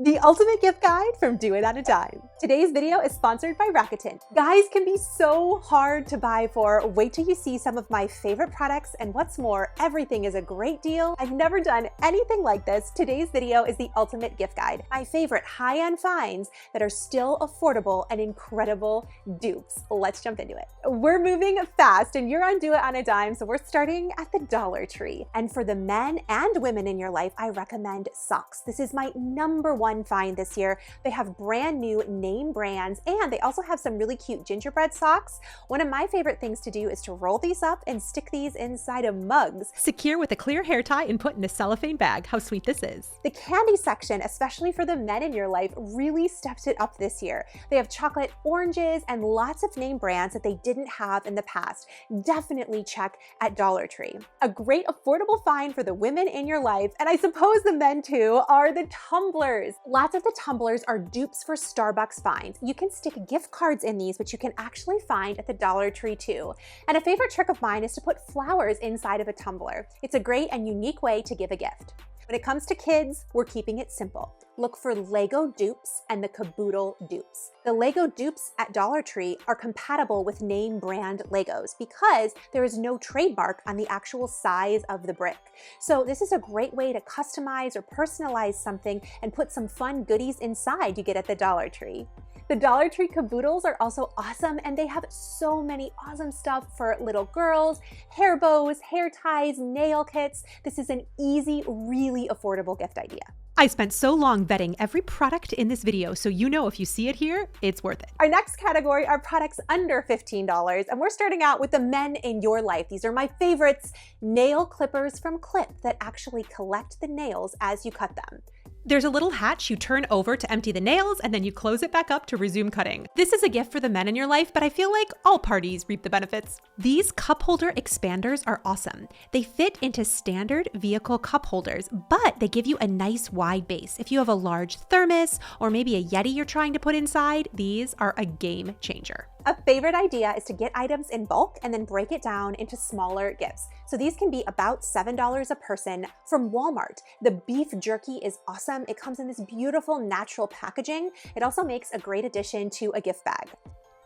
The ultimate gift guide from Doitonadime. Today's video is sponsored by Rakuten. Guys can be so hard to buy for. Wait till you see some of my favorite products, and what's more, everything is a great deal. I've never done anything like this. Today's video is the ultimate gift guide. My favorite high-end finds that are still affordable and incredible dupes. Let's jump into it. We're moving fast and you're on Doitonadime, so we're starting at the Dollar Tree. And for the men and women in your life, I recommend socks. This is my #1 find this year. They have brand new name brands, and they also have some really cute gingerbread socks. One of my favorite things to do is to roll these up and stick these inside of mugs. Secure with a clear hair tie and put in a cellophane bag. How sweet this is. The candy section, especially for the men in your life, really stepped it up this year. They have chocolate oranges and lots of name brands that they didn't have in the past. Definitely check at Dollar Tree. A great affordable find for the women in your life, and I suppose the men too, are the tumblers. Lots of the tumblers are dupes for Starbucks finds. You can stick gift cards in these, which you can actually find at the Dollar Tree too. And a favorite trick of mine is to put flowers inside of a tumbler. It's a great and unique way to give a gift. When it comes to kids, we're keeping it simple. Look for Lego dupes and the Caboodle dupes. The Lego dupes at Dollar Tree are compatible with name brand Legos because there is no trademark on the actual size of the brick. So this is a great way to customize or personalize something and put some fun goodies inside you get at the Dollar Tree. The Dollar Tree Caboodles are also awesome, and they have so many awesome stuff for little girls, hair bows, hair ties, nail kits. This is an easy, really affordable gift idea. I spent so long vetting every product in this video, so you know if you see it here, it's worth it. Our next category are products under $15, and we're starting out with the men in your life. These are my favorites, nail clippers from Clip that actually collect the nails as you cut them. There's a little hatch you turn over to empty the nails, and then you close it back up to resume cutting. This is a gift for the men in your life, but I feel like all parties reap the benefits. These cup holder expanders are awesome. They fit into standard vehicle cup holders, but they give you a nice wide base. If you have a large thermos or maybe a Yeti you're trying to put inside, these are a game changer. A favorite idea is to get items in bulk and then break it down into smaller gifts. So these can be about $7 a person from Wal-Mart. The beef jerky is awesome. It comes in this beautiful natural packaging. It also makes a great addition to a gift bag.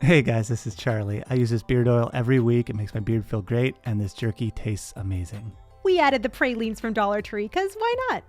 Hey guys, this is Charlie. I use this beard oil every week. It makes my beard feel great, and this jerky tastes amazing. We added the pralines from Dollar Tree, because why not?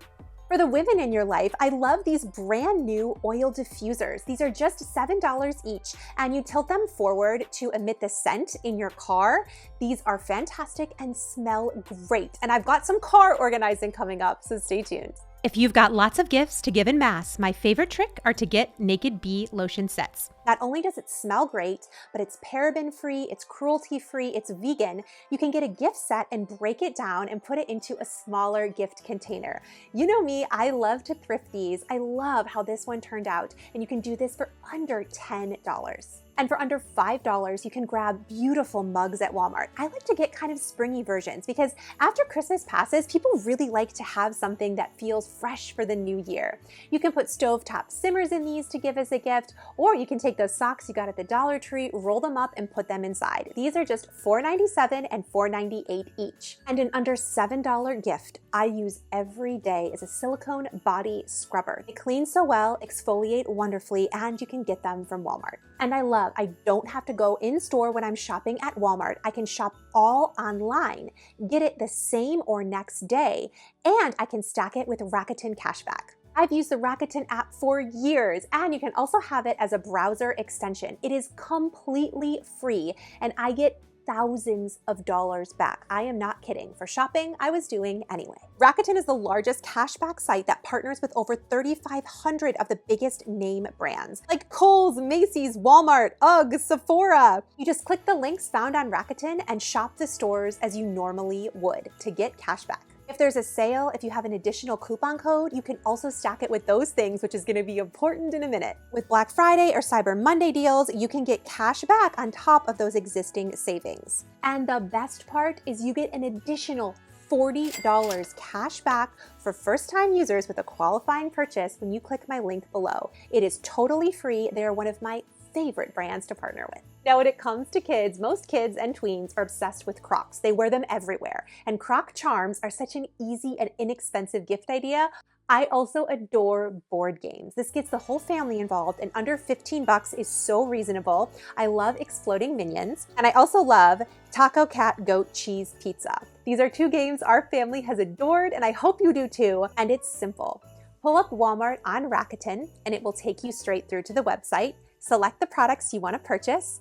For the women in your life, I love these brand new oil diffusers. These are just $7 each, and you tilt them forward to emit the scent in your car. These are fantastic and smell great. And I've got some car organizing coming up, so stay tuned. If you've got lots of gifts to give en masse, my favorite trick are to get Naked Bee lotion sets. Not only does it smell great, but it's paraben-free, it's cruelty-free, it's vegan. You can get a gift set and break it down and put it into a smaller gift container. You know me, I love to thrift these. I love how this one turned out, and you can do this for under $10. And for under $5, you can grab beautiful mugs at Walmart. I like to get kind of springy versions because after Christmas passes, people really like to have something that feels fresh for the new year. You can put stovetop simmers in these to give as a gift, or you can take those socks you got at the Dollar Tree, roll them up, and put them inside. These are just $4.97 and $4.98 each. And an under $7 gift I use every day is a silicone body scrubber. They clean so well, exfoliate wonderfully, and you can get them from Walmart. And I don't have to go in store when I'm shopping at Walmart. I can shop all online, get it the same or next day, and I can stack it with Rakuten cashback. I've used the Rakuten app for years, and you can also have it as a browser extension. It is completely free, and I get thousands of dollars back. I am not kidding. For shopping, I was doing anyway. Rakuten is the largest cashback site that partners with over 3,500 of the biggest name brands like Kohl's, Macy's, Walmart, UGG, Sephora. You just click the links found on Rakuten and shop the stores as you normally would to get cashback. If there's a sale, if you have an additional coupon code, you can also stack it with those things, which is going to be important in a minute. With Black Friday or Cyber Monday deals, you can get cash back on top of those existing savings. And the best part is you get an additional $40 cash back for first-time users with a qualifying purchase when you click my link below. It is totally free. They are one of my favorite brands to partner with. Now, when it comes to kids, most kids and tweens are obsessed with Crocs. They wear them everywhere. And Croc charms are such an easy and inexpensive gift idea. I also adore board games. This gets the whole family involved, and under 15 bucks is so reasonable. I love exploding minions, and I also love Taco Cat Goat Cheese Pizza. These are two games our family has adored, and I hope you do too, and it's simple. Pull up Walmart on Rakuten, and it will take you straight through to the website. Select the products you want to purchase,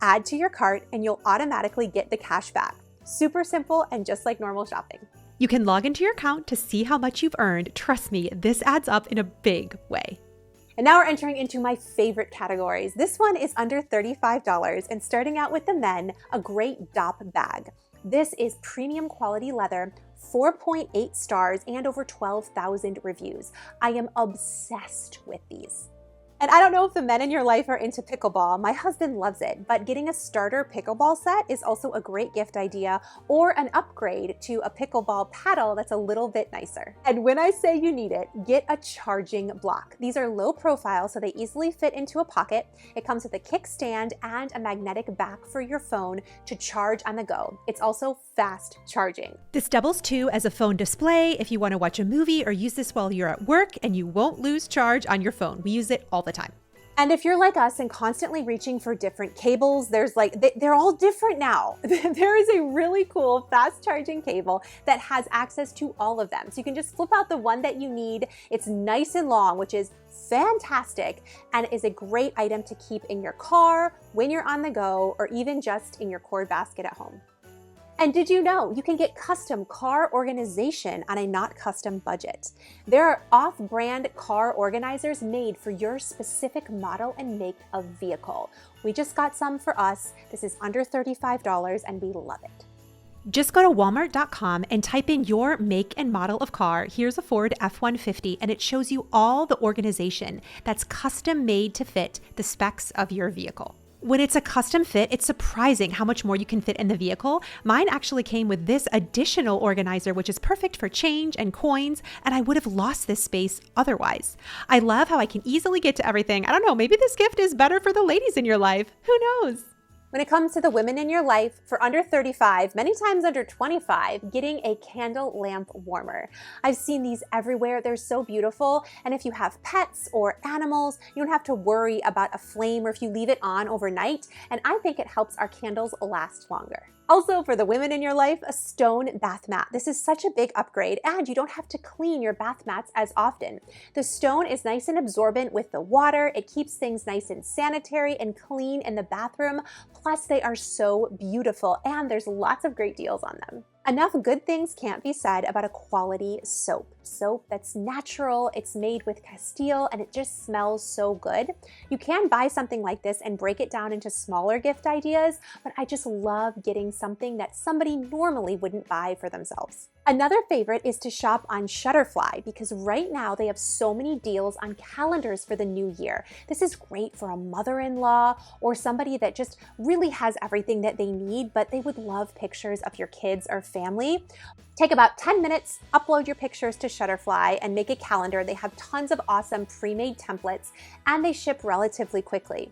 add to your cart, and you'll automatically get the cash back. Super simple and just like normal shopping. You can log into your account to see how much you've earned. Trust me, this adds up in a big way. And now we're entering into my favorite categories. This one is under $35, and starting out with the men, a great DOP bag. This is premium quality leather, 4.8 stars, and over 12,000 reviews. I am obsessed with these. And I don't know if the men in your life are into pickleball. My husband loves it, but getting a starter pickleball set is also a great gift idea, or an upgrade to a pickleball paddle that's a little bit nicer. And when I say you need it, get a charging block. These are low profile, so they easily fit into a pocket. It comes with a kickstand and a magnetic back for your phone to charge on the go. It's also fast charging. This doubles too as a phone display if you want to watch a movie or use this while you're at work, and you won't lose charge on your phone. We use it all the time. And if you're like us and constantly reaching for different cables, they're all different now. There is a really cool fast charging cable that has access to all of them. So you can just flip out the one that you need. It's nice and long, which is fantastic, and is a great item to keep in your car, when you're on the go, or even just in your cord basket at home. And did you know you can get custom car organization on a not custom budget? There are off-brand car organizers made for your specific model and make of vehicle. We just got some for us. This is under $35 and we love it. Just go to walmart.com and type in your make and model of car. Here's a Ford F-150, and it shows you all the organization that's custom made to fit the specs of your vehicle. When it's a custom fit, it's surprising how much more you can fit in the vehicle. Mine actually came with this additional organizer, which is perfect for change and coins, and I would have lost this space otherwise. I love how I can easily get to everything. I don't know, maybe this gift is better for the ladies in your life. Who knows? When it comes to the women in your life, for under $35, many times under $25, getting a candle lamp warmer. I've seen these everywhere. They're so beautiful. And if you have pets or animals, you don't have to worry about a flame or if you leave it on overnight. And I think it helps our candles last longer. Also, for the women in your life, a stone bath mat. This is such a big upgrade, and you don't have to clean your bath mats as often. The stone is nice and absorbent with the water. It keeps things nice and sanitary and clean in the bathroom. Plus, they are so beautiful, and there's lots of great deals on them. Enough good things can't be said about a quality soap. Soap that's natural, it's made with Castile, and it just smells so good. You can buy something like this and break it down into smaller gift ideas, but I just love getting something that somebody normally wouldn't buy for themselves. Another favorite is to shop on Shutterfly, because right now they have so many deals on calendars for the new year. This is great for a mother-in-law or somebody that just really has everything that they need, but they would love pictures of your kids or family. Take about 10 minutes, upload your pictures to Shutterfly and make a calendar. They have tons of awesome pre-made templates, and they ship relatively quickly.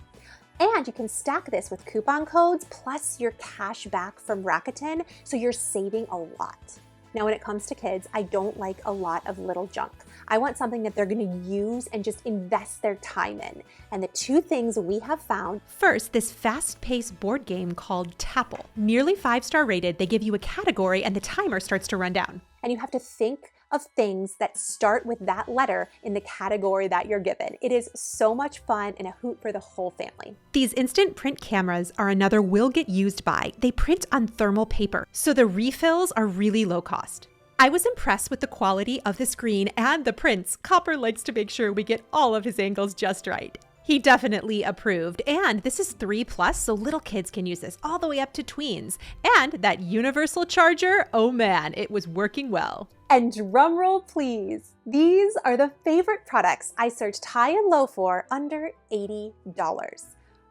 And you can stack this with coupon codes plus your cash back from Rakuten, so you're saving a lot. Now, when it comes to kids, I don't like a lot of little junk. I want something that they're gonna use and just invest their time in. And the two things we have found. First, this fast-paced board game called Tapple. Nearly 5-star rated, they give you a category and the timer starts to run down. And you have to think of things that start with that letter in the category that you're given. It is so much fun and a hoot for the whole family. These instant print cameras are another will get used by. They print on thermal paper, so the refills are really low cost. I was impressed with the quality of the screen and the prints. Copper likes to make sure we get all of his angles just right. He definitely approved. And this is 3+, so little kids can use this all the way up to tweens. And that universal charger, oh man, it was working well. And drumroll please, these are the favorite products I searched high and low for under $80.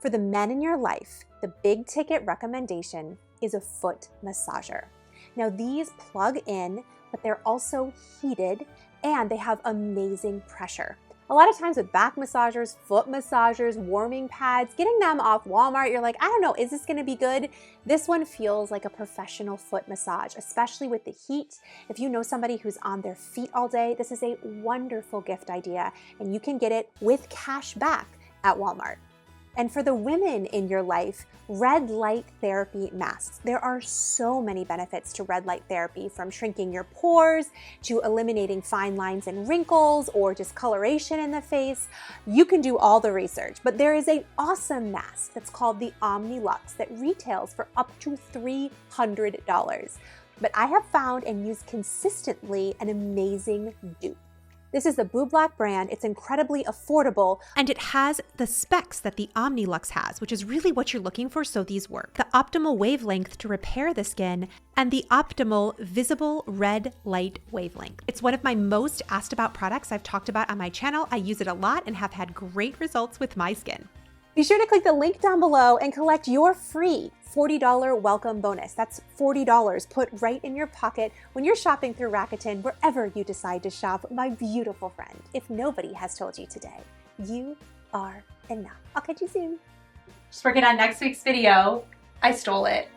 For the men in your life, the big ticket recommendation is a foot massager. Now these plug in, but they're also heated and they have amazing pressure. A lot of times with back massagers, foot massagers, warming pads, getting them off Walmart, you're like, I don't know, is this gonna be good? This one feels like a professional foot massage, especially with the heat. If you know somebody who's on their feet all day, this is a wonderful gift idea, and you can get it with cash back at Walmart. And for the women in your life, red light therapy masks. There are so many benefits to red light therapy, from shrinking your pores to eliminating fine lines and wrinkles or discoloration in the face. You can do all the research, but there is an awesome mask that's called the Omnilux that retails for up to $300. But I have found and used consistently an amazing dupe. This is the Blue Black brand. It's incredibly affordable. And it has the specs that the Omnilux has, which is really what you're looking for, so these work. The optimal wavelength to repair the skin and the optimal visible red light wavelength. It's one of my most asked about products I've talked about on my channel. I use it a lot and have had great results with my skin. Be sure to click the link down below and collect your free $40 welcome bonus. That's $40 put right in your pocket when you're shopping through Rakuten, wherever you decide to shop, my beautiful friend. If nobody has told you today, you are enough. I'll catch you soon. Just working on next week's video. I stole it.